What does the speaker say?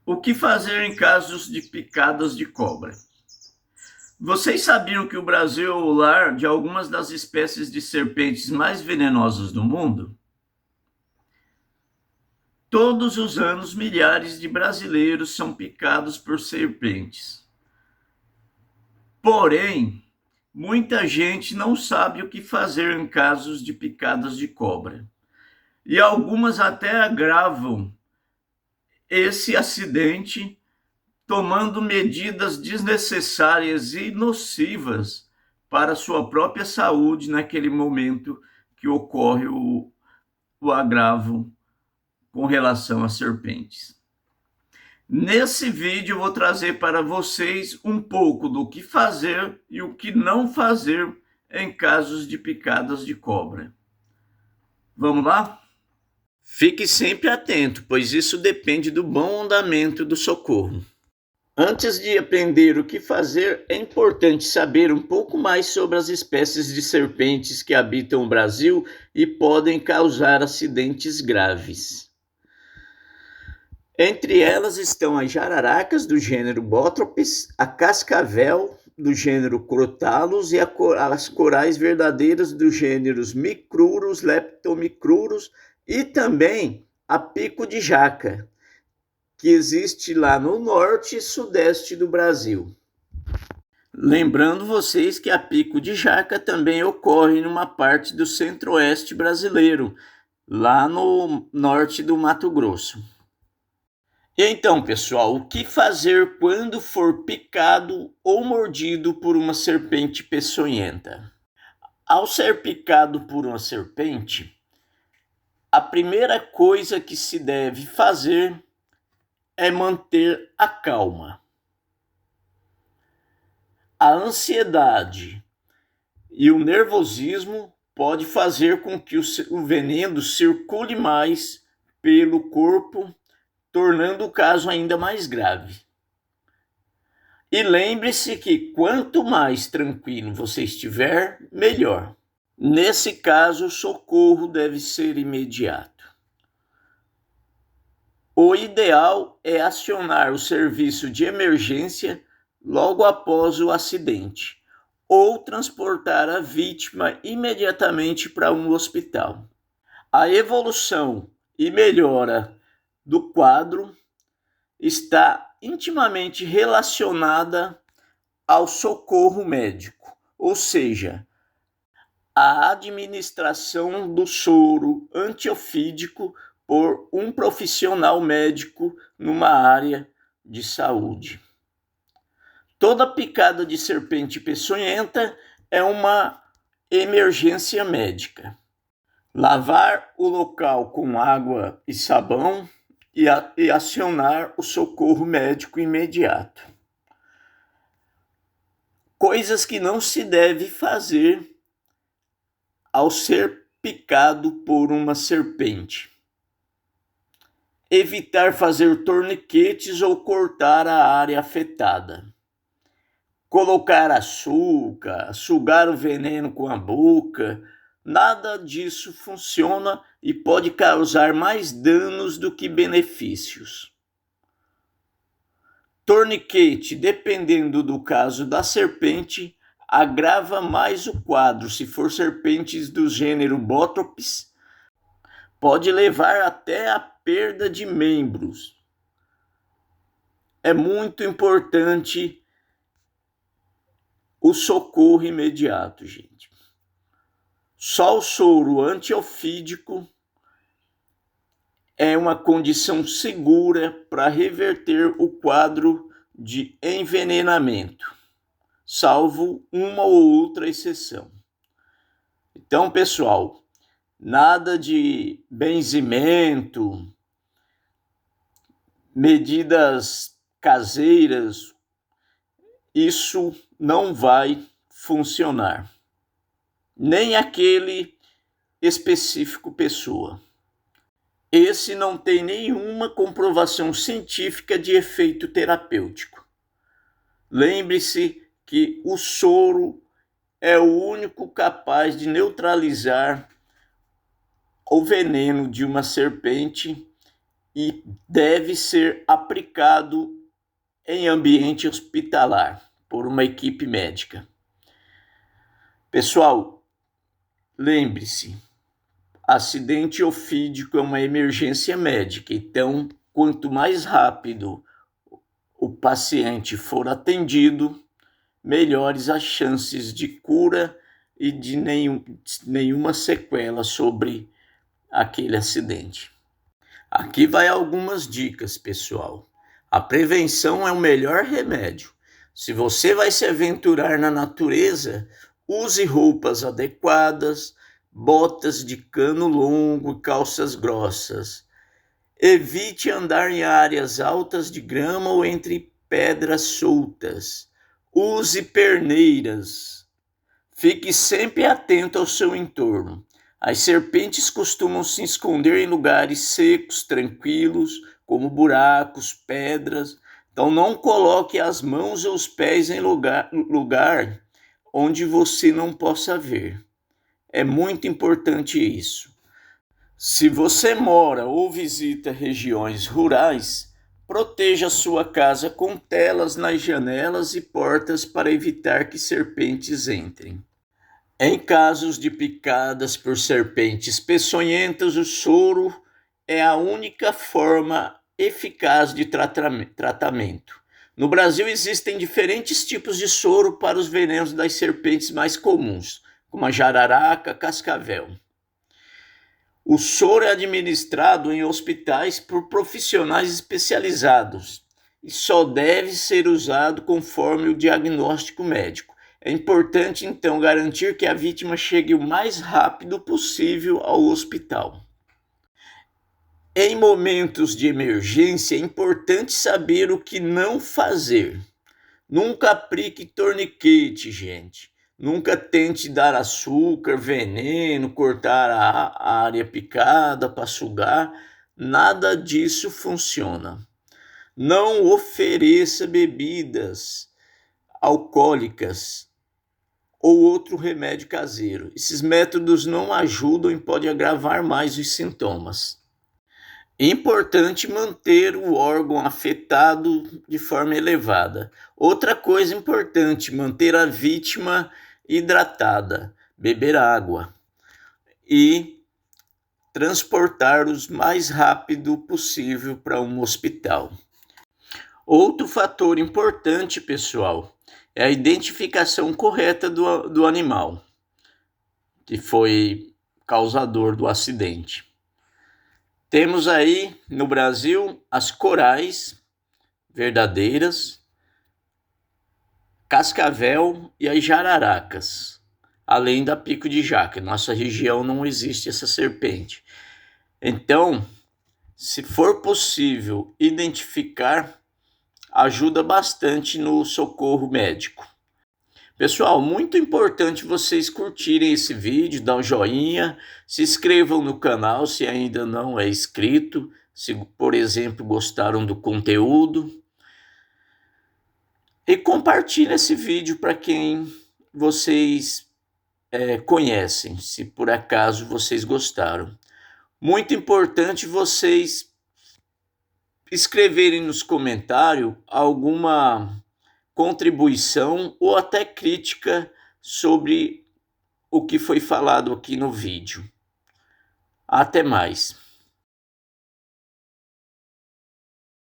O que fazer em casos de picadas de cobra? Vocês sabiam que o Brasil é o lar de algumas das espécies de serpentes mais venenosas do mundo? Todos os anos, milhares de brasileiros são picados por serpentes. Porém, muita gente não sabe o que fazer em casos de picadas de cobra. E algumas até agravam esse acidente tomando medidas desnecessárias e nocivas para a sua própria saúde naquele momento que ocorre o agravo com relação às serpentes. Nesse vídeo eu vou trazer para vocês um pouco do que fazer e o que não fazer em casos de picadas de cobra. Vamos lá? Fique sempre atento, pois isso depende do bom andamento do socorro. Antes de aprender o que fazer, é importante saber um pouco mais sobre as espécies de serpentes que habitam o Brasil e podem causar acidentes graves. Entre elas estão as jararacas do gênero Botropes, a cascavel do gênero Crotalus e as corais verdadeiras dos gêneros Micrurus, Leptomicrurus e também a pico de jaca, que existe lá no norte e sudeste do Brasil. Lembrando vocês que a pico de jaca também ocorre numa parte do centro-oeste brasileiro, lá no norte do Mato Grosso. E então, pessoal, o que fazer quando for picado ou mordido por uma serpente peçonhenta? Ao ser picado por uma serpente, a primeira coisa que se deve fazer é manter a calma. A ansiedade e o nervosismo pode fazer com que o veneno circule mais pelo corpo, tornando o caso ainda mais grave. E lembre-se que quanto mais tranquilo você estiver, melhor. Nesse caso, o socorro deve ser imediato. O ideal é acionar o serviço de emergência logo após o acidente, ou transportar a vítima imediatamente para um hospital. A evolução e melhora do quadro está intimamente relacionada ao socorro médico, ou seja, a administração do soro antiofídico por um profissional médico numa área de saúde. Toda picada de serpente peçonhenta é uma emergência médica. Lavar o local com água e sabão e acionar o socorro médico imediato. Coisas que não se deve fazer ao ser picado por uma serpente. Evitar fazer torniquetes ou cortar a área afetada. Colocar açúcar, sugar o veneno com a boca, nada disso funciona e pode causar mais danos do que benefícios. Torniquete, dependendo do caso da serpente, agrava mais o quadro. Se for serpentes do gênero Botropes, pode levar até a perda de membros. É muito importante o socorro imediato, gente. Só o soro antiofídico é uma condição segura para reverter o quadro de envenenamento, salvo uma ou outra exceção. Então, pessoal, nada de benzimento, medidas caseiras, isso não vai funcionar. Nem aquele específico pessoa. Esse não tem nenhuma comprovação científica de efeito terapêutico. Lembre-se que o soro é o único capaz de neutralizar o veneno de uma serpente e deve ser aplicado em ambiente hospitalar por uma equipe médica. Pessoal, lembre-se, acidente ofídico é uma emergência médica, então quanto mais rápido o paciente for atendido, melhores as chances de cura e de nenhuma sequela sobre aquele acidente. Aqui vai algumas dicas, pessoal. A prevenção é o melhor remédio. Se você vai se aventurar na natureza, use roupas adequadas, botas de cano longo e calças grossas. Evite andar em áreas altas de grama ou entre pedras soltas. Use perneiras. Fique sempre atento ao seu entorno. As serpentes costumam se esconder em lugares secos, tranquilos, como buracos, pedras. Então não coloque as mãos ou os pés em lugar onde você não possa ver. É muito importante isso. Se você mora ou visita regiões rurais, proteja sua casa com telas nas janelas e portas para evitar que serpentes entrem. Em casos de picadas por serpentes peçonhentas, o soro é a única forma eficaz de tratamento. No Brasil existem diferentes tipos de soro para os venenos das serpentes mais comuns, como a jararaca, cascavel. O soro é administrado em hospitais por profissionais especializados e só deve ser usado conforme o diagnóstico médico. É importante, então, garantir que a vítima chegue o mais rápido possível ao hospital. Em momentos de emergência, é importante saber o que não fazer. Nunca aplique torniquete, gente. Nunca tente dar açúcar, veneno, cortar a área picada para sugar. Nada disso funciona. Não ofereça bebidas alcoólicas ou outro remédio caseiro. Esses métodos não ajudam e podem agravar mais os sintomas. É importante manter o órgão afetado de forma elevada. Outra coisa importante, manter a vítima hidratada, beber água e transportar o mais rápido possível para um hospital. Outro fator importante, pessoal, é a identificação correta do animal que foi causador do acidente. Temos aí no Brasil as corais verdadeiras, cascavel e as jararacas, além da pico de jaca. Em nossa região não existe essa serpente. Então, se for possível identificar, ajuda bastante no socorro médico. Pessoal, muito importante vocês curtirem esse vídeo, dar um joinha, se inscrevam no canal se ainda não é inscrito, se, por exemplo, gostaram do conteúdo. E compartilhem esse vídeo para quem vocês conhecem, se por acaso vocês gostaram. Muito importante vocês escreverem nos comentários alguma contribuição ou até crítica sobre o que foi falado aqui no vídeo. Até mais.